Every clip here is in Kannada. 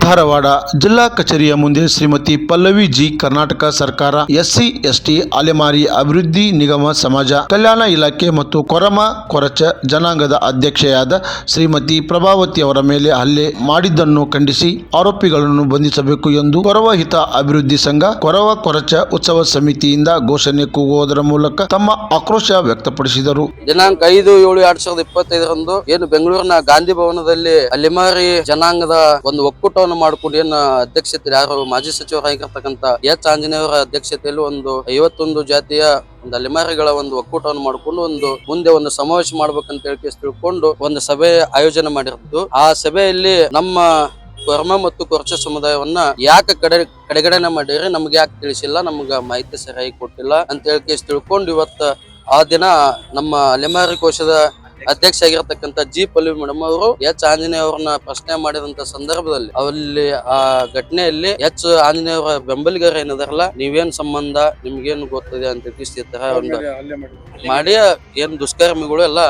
ಧಾರವಾಡ ಜಿಲ್ಲಾ ಕಚೇರಿಯ ಮುಂದೆ ಶ್ರೀಮತಿ ಪಲ್ಲವಿ ಜಿ ಕರ್ನಾಟಕ ಸರ್ಕಾರ ಎಸ್ಸಿ ಎಸ್ಟಿ ಅಲೆಮಾರಿ ಅಭಿವೃದ್ಧಿ ನಿಗಮ ಸಮಾಜ ಕಲ್ಯಾಣ ಇಲಾಖೆ ಮತ್ತು ಕೊರಮ ಕೊರಚ ಜನಾಂಗದ ಅಧ್ಯಕ್ಷೆಯಾದ ಶ್ರೀಮತಿ ಪ್ರಭಾವತಿ ಅವರ ಮೇಲೆ ಹಲ್ಲೆ ಮಾಡಿದ್ದನ್ನು ಖಂಡಿಸಿ ಆರೋಪಿಗಳನ್ನು ಬಂಧಿಸಬೇಕು ಎಂದು ಕೊರವ ಹಿತ ಅಭಿವೃದ್ಧಿ ಸಂಘ ಕೊರವ ಕೊರಚ ಉತ್ಸವ ಸಮಿತಿಯಿಂದ ಘೋಷಣೆ ಕೂಗುವುದರ ಮೂಲಕ ತಮ್ಮ ಆಕ್ರೋಶ ವ್ಯಕ್ತಪಡಿಸಿದರು. ದಿನಾಂಕ 5/7/2025 ಏನು ಬೆಂಗಳೂರಿನ ಗಾಂಧಿ ಭವನದಲ್ಲಿ ಅಲೆಮಾರಿ ಜನಾಂಗದ ಒಂದು ಒಕ್ಕೂಟವನ್ನು ಮಾಡಿಕೊಂಡು ಏನು ಅಧ್ಯಕ್ಷತೆ ಯಾರು ಮಾಜಿ ಸಚಿವರಾಗಿರ್ತಕ್ಕಂಥ ಎಚ್ ಆಂಜನೇಯವರ ಅಧ್ಯಕ್ಷತೆಯಲ್ಲಿ ಒಂದು 51 ಜಾತಿಯ ಒಂದು ಅಲೆಮಾರಿಗಳ ಒಂದು ಒಕ್ಕೂಟವನ್ನು ಮಾಡಿಕೊಂಡು ಮುಂದೆ ಒಂದು ಸಮಾವೇಶ ಮಾಡ್ಬೇಕಂತ ಹೇಳಿ ತಿಳ್ಕೊಂಡು ಒಂದು ಸಭೆ ಆಯೋಜನೆ ಮಾಡಿರೋದು. ಆ ಸಭೆಯಲ್ಲಿ ನಮ್ಮ ಕೊರಮ ಮತ್ತು ಕೊರಚ ಸಮುದಾಯವನ್ನ ಯಾಕೆ ಕಡೆಗಣನೆ ಮಾಡಿದ್ರೆ ನಮ್ಗೆ ಯಾಕೆ ತಿಳಿಸಿಲ್ಲ, ನಮ್ಗ ಮಾಹಿತಿ ಸರಿಯಾಗಿ ಕೊಟ್ಟಿಲ್ಲ ಅಂತ ಹೇಳಿ ತಿಳ್ಕೊಂಡು ಇವತ್ತು ಆ ದಿನ ನಮ್ಮ ಅಲೆಮಾರಿ ಕೋಶದ ಅಧ್ಯಕ್ಷ ಆಗಿರತಕ್ಕಂತ ಜಿ ಪಲ್ಲವಿ ಮೇಡಮ್ ಅವರು ಎಚ್ ಆಂಜನೇಯ ಅವ್ರನ್ನ ಪ್ರಶ್ನೆ ಮಾಡಿದಂತ ಸಂದರ್ಭದಲ್ಲಿ ಅಲ್ಲಿ ಆ ಘಟನೆಯಲ್ಲಿ ಎಚ್ ಆಂಜನೇಯ ಅವರ ಬೆಂಬಲಿಗರ ಏನಿದಾರಲ್ಲ, ನೀವೇನ್ ಸಂಬಂಧ, ನಿಮ್ಗೇನು ಗೊತ್ತಿದೆ ಅಂತ ಒಂದು ಮಾಡಿ ಏನ್ ದುಷ್ಕರ್ಮಿಗಳು ಎಲ್ಲ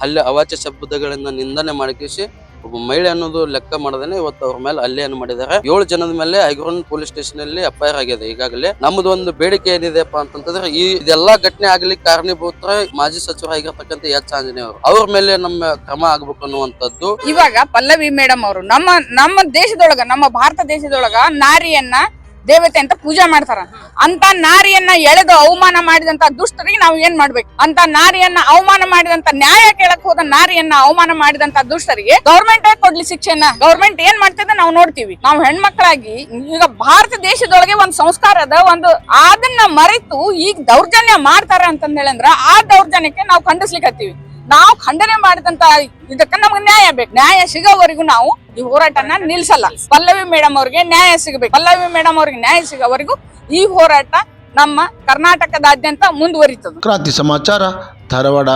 ಅಲ್ಲಿ ಅವಾಚ್ಯ ಶಬ್ದಗಳಿಂದ ನಿಂದನೆ ಮಾಡಿಸಿ ಒಬ್ಬ ಮಹಿಳೆ ಅನ್ನೋದು ಲೆಕ್ಕ ಮಾಡದೇನೆ ಇವತ್ತು ಅವ್ರ ಮೇಲೆ ಹಲ್ಲೆಯನ್ನು ಮಾಡಿದ್ದಾರೆ. 7 ಜನದ ಮೇಲೆ ಐಗ್ರೋನ್ ಪೊಲೀಸ್ ಸ್ಟೇಷನ್ ಅಲ್ಲಿ ಎಫ್ಐಆರ್ ಆಗಿದೆ. ಈಗಾಗಲೇ ನಮ್ದು ಒಂದು ಬೇಡಿಕೆ ಏನಿದೆಪ್ಪ ಅಂತಂದ್ರೆ ಇದೆಲ್ಲಾ ಘಟನೆ ಆಗ್ಲಿಕ್ಕೆ ಕಾರಣೀಭೂತ ಮಾಜಿ ಸಚಿವರಾಗಿರ್ತಕ್ಕಂಥ ಎಚ್ ಆಂಜನೇಯ ಅವರು, ಅವ್ರ ಮೇಲೆ ನಮ್ಮ ಕ್ರಮ ಆಗ್ಬೇಕು ಅನ್ನುವಂಥದ್ದು. ಇವಾಗ ಪಲ್ಲವಿ ಮೇಡಮ್ ಅವರು ನಮ್ಮ ದೇಶದೊಳಗ, ನಮ್ಮ ಭಾರತ ದೇಶದೊಳಗ ನಾರಿಯನ್ನ ದೇವತೆ ಅಂತ ಪೂಜೆ ಮಾಡ್ತಾರ. ಅಂತ ನಾರಿಯನ್ನ ಎಳೆದು ಅವಮಾನ ಮಾಡಿದಂತ ದುಷ್ಟರಿಗೆ ನಾವು ಏನ್ ಮಾಡ್ಬೇಕು? ಅಂತ ನಾರಿಯನ್ನ ಅವಮಾನ ಮಾಡಿದಂತ, ನ್ಯಾಯ ಕೇಳಕ್ ಹೋದ ನಾರಿಯನ್ನ ಅವಮಾನ ಮಾಡಿದಂತ ದುಷ್ಟರಿಗೆ ಗೌರ್ಮೆಂಟ್ ಕೊಡ್ಲಿ ಶಿಕ್ಷೆನ. ಗೌರ್ಮೆಂಟ್ ಏನ್ ಮಾಡ್ತಿದೆ ನಾವು ನೋಡ್ತೀವಿ. ನಾವು ಹೆಣ್ಮಕ್ಳಾಗಿ ಈಗ ಭಾರತ ದೇಶದೊಳಗೆ ಒಂದ್ ಸಂಸ್ಕಾರದ ಒಂದು ಅದನ್ನ ಮರೆತು ಈಗ ದೌರ್ಜನ್ಯ ಮಾಡ್ತಾರ ಅಂತಂದೇಳಂದ್ರ ಆ ದೌರ್ಜನ್ಯಕ್ಕೆ ನಾವು ಖಂಡಿಸ್ಲಿಕ್ಕೆ ಹತ್ತೀವಿ. ನಾವು ಖಂಡನೆ ಮಾಡಿದಂತ ಇದಕ್ಕೆ ನಮ್ಗೆ ನ್ಯಾಯ ಬೇಕು. ನ್ಯಾಯ ಸಿಗೋವರೆಗೂ ನಾವು ಈ ಹೋರಾಟನ ನಿಲ್ಸಲ್ಲ. ಪಲ್ಲವಿ ಮೇಡಮ್ ಅವ್ರಿಗೆ ನ್ಯಾಯ ಸಿಗಬೇಕು. ಪಲ್ಲವಿ ಮೇಡಮ್ ಅವ್ರಿಗೆ ನ್ಯಾಯ ಸಿಗೋವರೆಗೂ ಈ ಹೋರಾಟ ನಮ್ಮ ಕರ್ನಾಟಕದಾದ್ಯಂತ ಮುಂದುವರಿತದೆ. ಕ್ರಾಂತಿ ಸಮಾಚಾರ, ಧಾರವಾಡ.